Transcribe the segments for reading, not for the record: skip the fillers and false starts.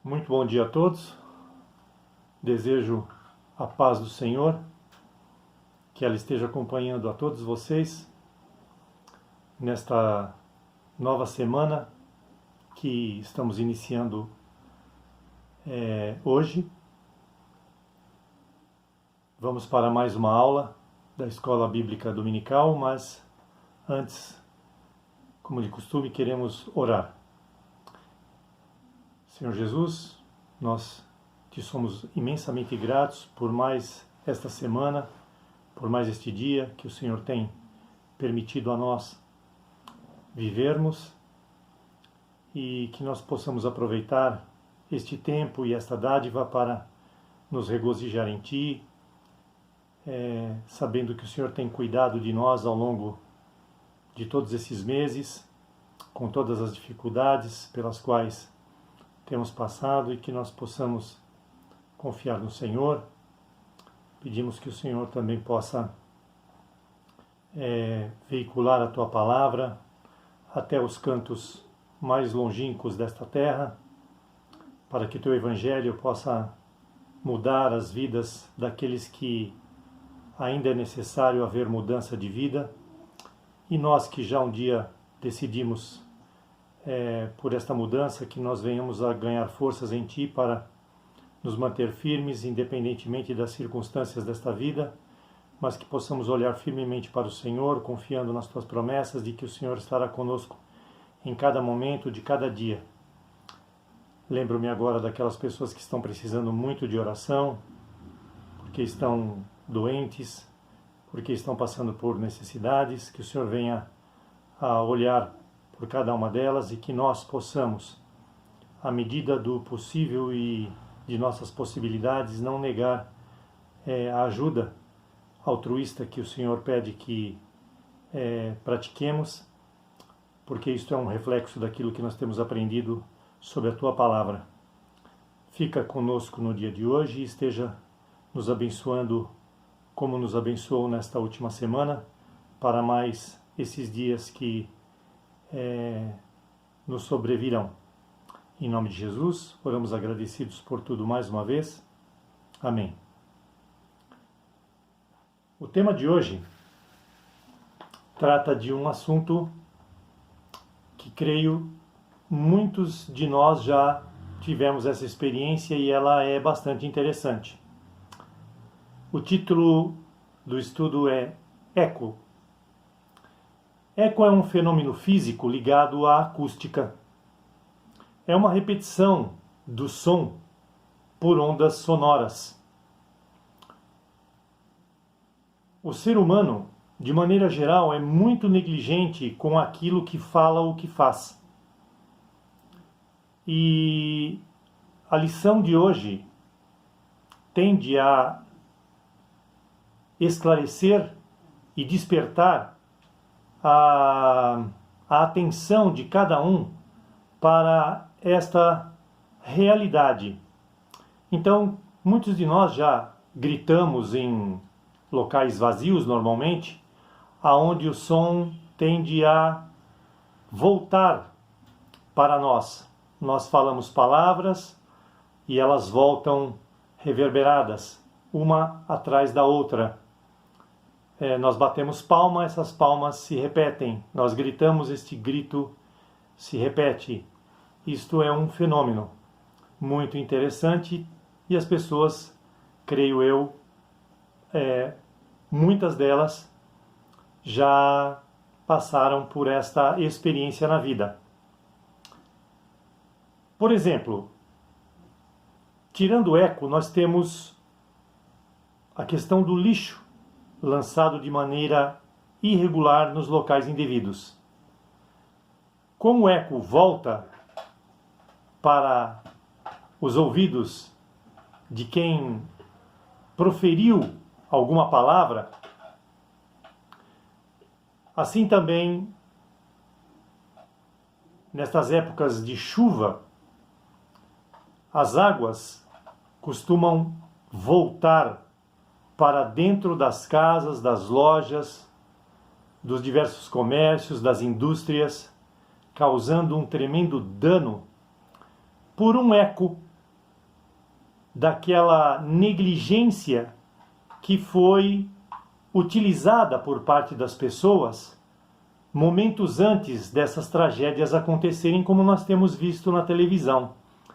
Muito bom dia a todos. Desejo a paz do Senhor, que ela esteja acompanhando a todos vocês nesta nova semana que estamos iniciando hoje. Vamos para mais uma aula da Escola Bíblica Dominical, mas antes, como de costume, queremos orar. Senhor Jesus, nós te somos imensamente gratos por mais esta semana, por mais este dia que o Senhor tem permitido a nós vivermos e que nós possamos aproveitar este tempo e esta dádiva para nos regozijar em Ti, sabendo que o Senhor tem cuidado de nós ao longo de todos esses meses, com todas as dificuldades pelas quais temos passado e que nós possamos confiar no Senhor. Pedimos que o Senhor também possa veicular a Tua palavra até os cantos mais longínquos desta terra, para que Teu Evangelho possa mudar as vidas daqueles que ainda é necessário haver mudança de vida, e nós que já um dia decidimos por esta mudança, que nós venhamos a ganhar forças em Ti para nos manter firmes, independentemente das circunstâncias desta vida, mas que possamos olhar firmemente para o Senhor, confiando nas Tuas promessas de que o Senhor estará conosco em cada momento de cada dia. Lembro-me agora daquelas pessoas que estão precisando muito de oração, porque estão doentes, porque estão passando por necessidades, que o Senhor venha a olhar por cada uma delas e que nós possamos, à medida do possível e de nossas possibilidades, não negar a ajuda altruísta que o Senhor pede que pratiquemos, porque isto é um reflexo daquilo que nós temos aprendido sobre a Tua palavra. Fica conosco no dia de hoje e esteja nos abençoando como nos abençoou nesta última semana, para mais esses dias que nos sobrevirão. Em nome de Jesus, oramos agradecidos por tudo mais uma vez. Amém. O tema de hoje trata de um assunto que creio muitos de nós já tivemos essa experiência e ela é bastante interessante. O título do estudo é Eco. Eco é um fenômeno físico ligado à acústica. É uma repetição do som por ondas sonoras. O ser humano, de maneira geral, é muito negligente com aquilo que fala ou que faz. E a lição de hoje tende a esclarecer e despertar a atenção de cada um para esta realidade. Então, muitos de nós já gritamos em locais vazios normalmente, aonde o som tende a voltar para nós. Nós falamos palavras e elas voltam reverberadas, uma atrás da outra. Nós batemos palma, essas palmas se repetem. Nós gritamos, este grito se repete. Isto é um fenômeno muito interessante e as pessoas, creio eu, muitas delas já passaram por esta experiência na vida. Por exemplo, tirando o eco, nós temos a questão do lixo lançado de maneira irregular nos locais indevidos. Como o eco volta para os ouvidos de quem proferiu alguma palavra, assim também, nestas épocas de chuva, as águas costumam voltar para dentro das casas, das lojas, dos diversos comércios, das indústrias, causando um tremendo dano por um eco daquela negligência que foi utilizada por parte das pessoas momentos antes dessas tragédias acontecerem, como nós temos visto na televisão.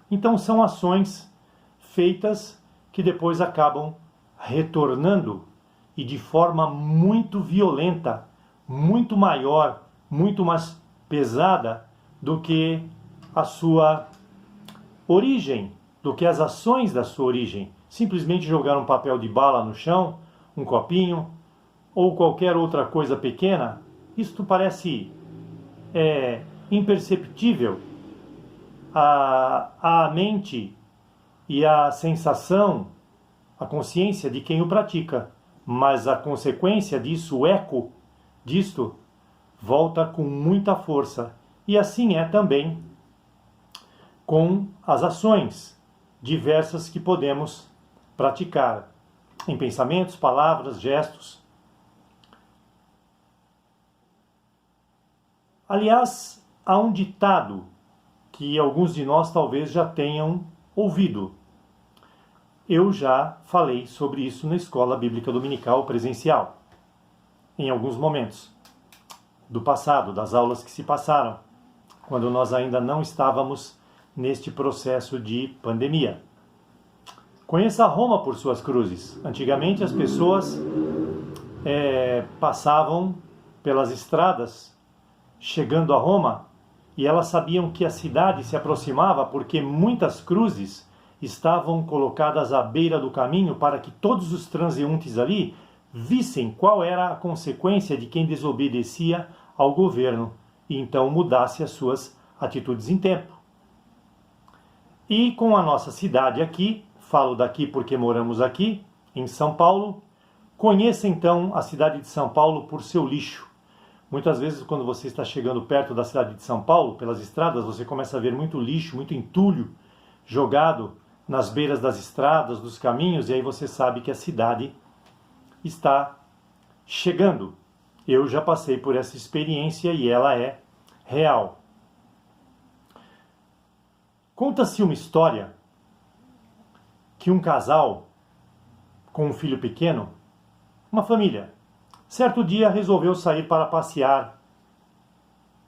Então são ações feitas que depois acabam retornando e de forma muito violenta, muito maior, muito mais pesada do que a sua origem, do que as ações da sua origem. Simplesmente jogar um papel de bala no chão, um copinho ou qualquer outra coisa pequena, isto parece imperceptível à mente e à sensação, à consciência de quem o pratica. Mas a consequência disso, o eco disto, volta com muita força. E assim é também com as ações diversas que podemos praticar, em pensamentos, palavras, gestos. Aliás, há um ditado que alguns de nós talvez já tenham ouvido. Eu já falei sobre isso na escola bíblica dominical presencial, em alguns momentos do passado, das aulas que se passaram, quando nós ainda não estávamos neste processo de pandemia. Conheça Roma por suas cruzes. Antigamente as pessoas passavam pelas estradas chegando a Roma e elas sabiam que a cidade se aproximava porque muitas cruzes estavam colocadas à beira do caminho para que todos os transeuntes ali vissem qual era a consequência de quem desobedecia ao governo e então mudasse as suas atitudes em tempo. E com a nossa cidade aqui, falo daqui porque moramos aqui, em São Paulo, conheça então a cidade de São Paulo por seu lixo. Muitas vezes, quando você está chegando perto da cidade de São Paulo, pelas estradas, você começa a ver muito lixo, muito entulho jogado nas beiras das estradas, dos caminhos, e aí você sabe que a cidade está chegando. Eu já passei por essa experiência e ela é real. Conta-se uma história que um casal com um filho pequeno, uma família, certo dia resolveu sair para passear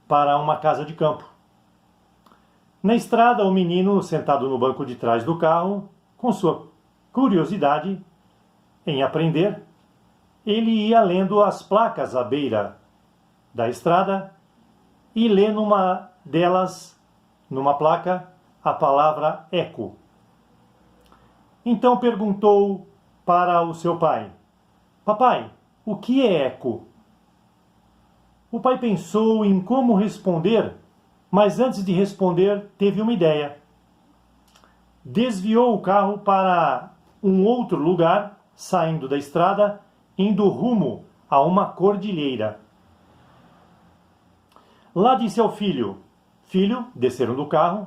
para uma casa de campo. Na estrada, o menino, sentado no banco de trás do carro, com sua curiosidade em aprender, ele ia lendo as placas à beira da estrada e lê numa delas, numa placa, a palavra eco. Então perguntou para o seu pai: "Papai, o que é eco?" O pai pensou em como responder, mas antes de responder teve uma ideia. Desviou o carro para um outro lugar, saindo da estrada, indo rumo a uma cordilheira. Lá disse ao filho: "Filho", desceram do carro,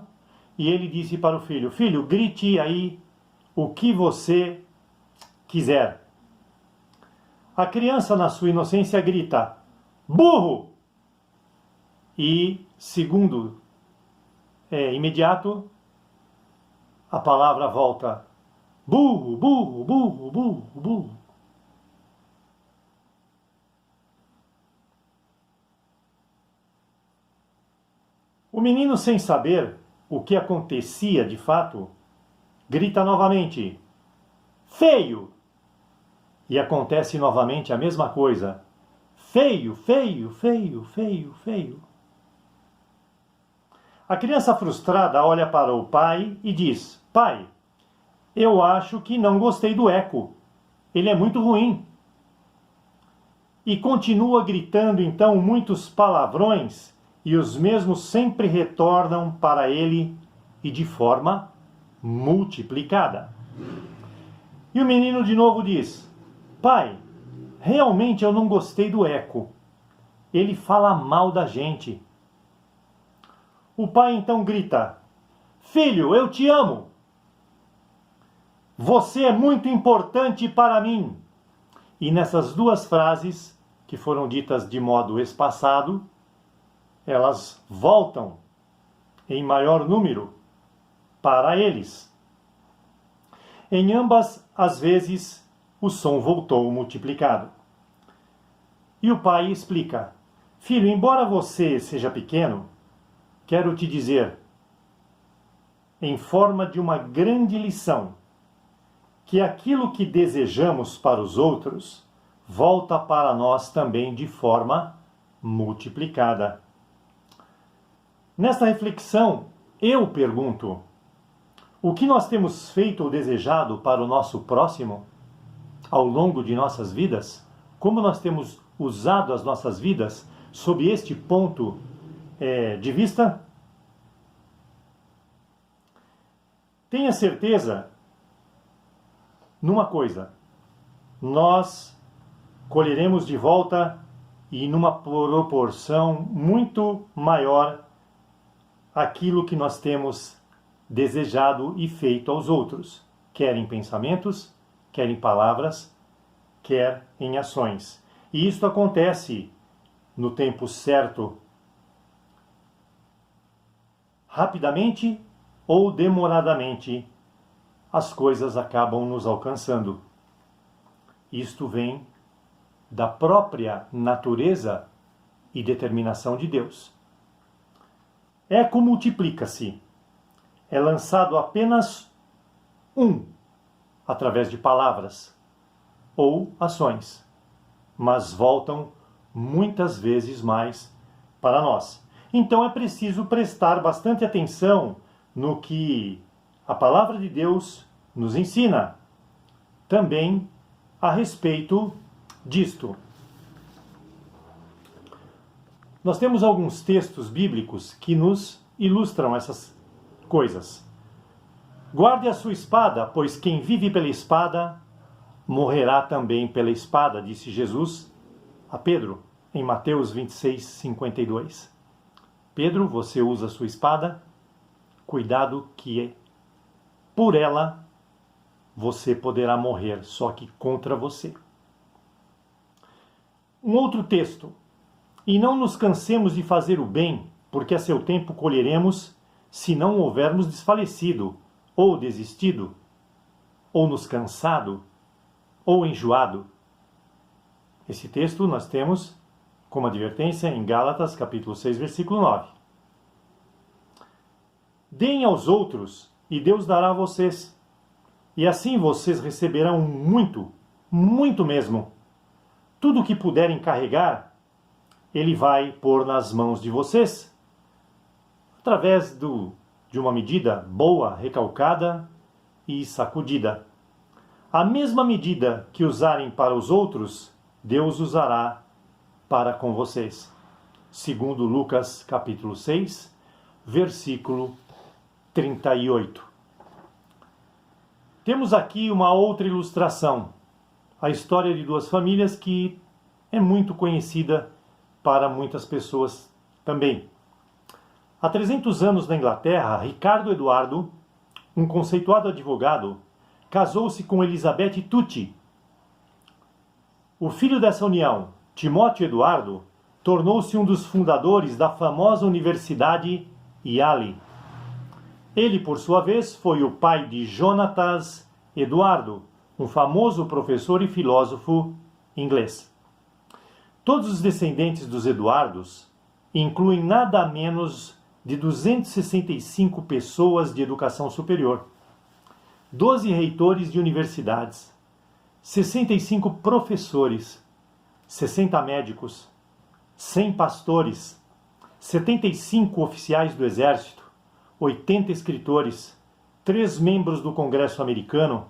e ele disse para o filho: "Filho, grite aí o que você quiser." A criança, na sua inocência, grita: "Burro!" E, segundo imediato, a palavra volta: "Burro, burro, burro, burro, burro." O menino, sem saber o que acontecia de fato, grita novamente: "Feio!" E acontece novamente a mesma coisa: "Feio, feio, feio, feio, feio." A criança frustrada olha para o pai e diz: "Pai, eu acho que não gostei do eco. Ele é muito ruim." E continua gritando então muitos palavrões, e os mesmos sempre retornam para ele e de forma multiplicada. E o menino de novo diz: "Pai, realmente eu não gostei do eco. Ele fala mal da gente." O pai então grita: "Filho, eu te amo. Você é muito importante para mim." E nessas duas frases, que foram ditas de modo espaçado, elas voltam em maior número para eles. Em ambas as vezes, o som voltou multiplicado. E o pai explica: filho, embora você seja pequeno, quero te dizer, em forma de uma grande lição, que aquilo que desejamos para os outros volta para nós também de forma multiplicada. Nesta reflexão, eu pergunto: o que nós temos feito ou desejado para o nosso próximo ao longo de nossas vidas? Como nós temos usado as nossas vidas sob este ponto de vista? Tenha certeza numa coisa: nós colheremos de volta e numa proporção muito maior aquilo que nós temos desejado e feito aos outros, quer em pensamentos, quer em palavras, quer em ações. E isto acontece no tempo certo, rapidamente ou demoradamente, as coisas acabam nos alcançando. Isto vem da própria natureza e determinação de Deus. Eco multiplica-se. É lançado apenas através de palavras ou ações, mas voltam muitas vezes mais para nós. Então é preciso prestar bastante atenção no que a palavra de Deus nos ensina também a respeito disto. Nós temos alguns textos bíblicos que nos ilustram essas coisas. Guarde a sua espada, pois quem vive pela espada morrerá também pela espada, disse Jesus a Pedro em Mateus 26, 52. Pedro, você usa a sua espada, cuidado que por ela você poderá morrer, só que contra você. Um outro texto: e não nos cansemos de fazer o bem, porque a seu tempo colheremos, se não houvermos desfalecido, ou desistido, ou nos cansado, ou enjoado. Esse texto nós temos como advertência em Gálatas, capítulo 6, versículo 9. Deem aos outros, e Deus dará a vocês. E assim vocês receberão muito, muito mesmo. Tudo o que puderem carregar, Ele vai pôr nas mãos de vocês, através de uma medida boa, recalcada e sacudida. A mesma medida que usarem para os outros, Deus usará para com vocês. Segundo Lucas, capítulo 6, versículo 38. Temos aqui uma outra ilustração, a história de duas famílias que é muito conhecida para muitas pessoas também. Há 300 anos na Inglaterra, Ricardo Eduardo, um conceituado advogado, casou-se com Elizabeth Tucci. O filho dessa união, Timóteo Eduardo, tornou-se um dos fundadores da famosa Universidade Yale. Ele, por sua vez, foi o pai de Jonatas Eduardo, um famoso professor e filósofo inglês. Todos os descendentes dos Eduardos incluem nada menos de 265 pessoas de educação superior, 12 reitores de universidades, 65 professores, 60 médicos, 100 pastores, 75 oficiais do exército, 80 escritores, 3 membros do Congresso americano,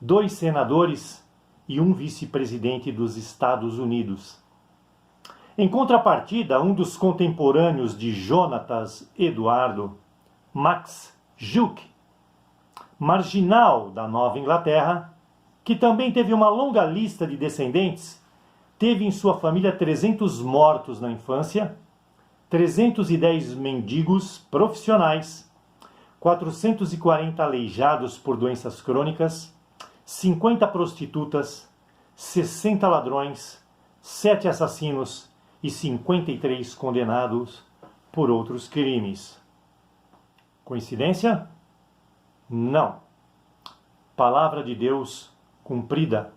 2 senadores e um vice-presidente dos Estados Unidos. Em contrapartida, um dos contemporâneos de Jonatas Eduardo, Max Juch, marginal da Nova Inglaterra, que também teve uma longa lista de descendentes, teve em sua família 300 mortos na infância, 310 mendigos profissionais, 440 aleijados por doenças crônicas, 50 prostitutas, 60 ladrões, 7 assassinos e 53 condenados por outros crimes. Coincidência? Não. palavra de Deus cumprida,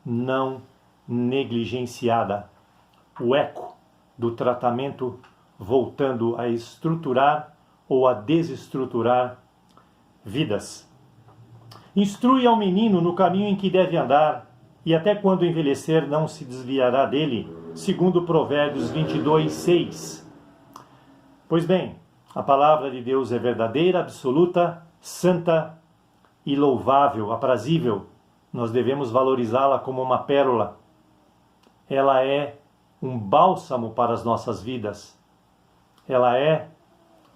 não negligenciada. O eco do tratamento voltando a estruturar ou a desestruturar vidas. Instrui ao menino no caminho em que deve andar, e até quando envelhecer não se desviará dele, segundo Provérbios 22:6. Pois bem, a palavra de Deus é verdadeira, absoluta, santa e louvável, aprazível. Nós devemos valorizá-la como uma pérola. Ela é um bálsamo para as nossas vidas. Ela é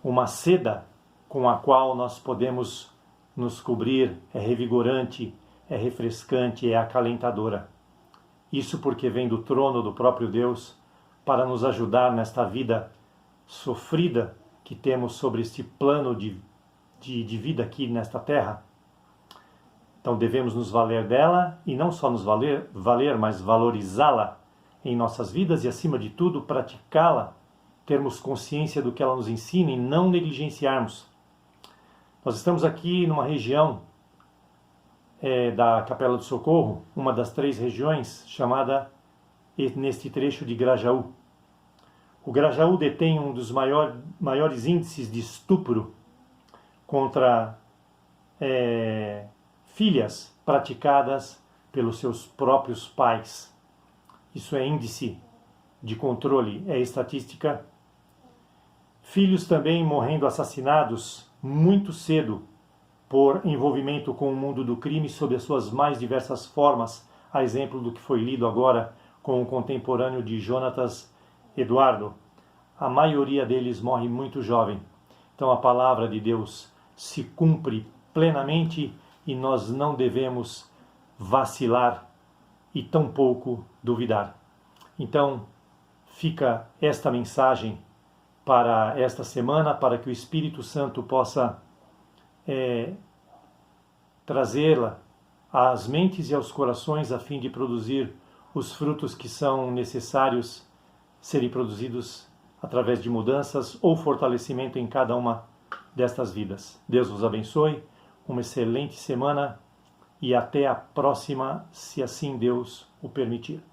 uma seda com a qual nós podemos nos cobrir, é revigorante, é refrescante, é acalentadora. Isso porque vem do trono do próprio Deus para nos ajudar nesta vida sofrida que temos sobre este plano de vida aqui nesta terra. Então devemos nos valer dela e não só nos valer, mas valorizá-la em nossas vidas e, acima de tudo, praticá-la, termos consciência do que ela nos ensina e não negligenciarmos. Nós estamos aqui numa região da Capela do Socorro, uma das 3 regiões, chamada, neste trecho, de Grajaú. O Grajaú detém um dos maiores índices de estupro contra filhas praticadas pelos seus próprios pais. Isso é índice de controle, é estatística. Filhos também morrendo assassinados muito cedo por envolvimento com o mundo do crime sob as suas mais diversas formas, a exemplo do que foi lido agora com o contemporâneo de Jonatas Eduardo. A maioria deles morre muito jovem. Então a palavra de Deus se cumpre plenamente e nós não devemos vacilar e tampouco duvidar. Então fica esta mensagem para esta semana, para que o Espírito Santo possa trazê-la às mentes e aos corações a fim de produzir os frutos que são necessários serem produzidos através de mudanças ou fortalecimento em cada uma destas vidas. Deus vos abençoe, uma excelente semana e até a próxima, se assim Deus o permitir.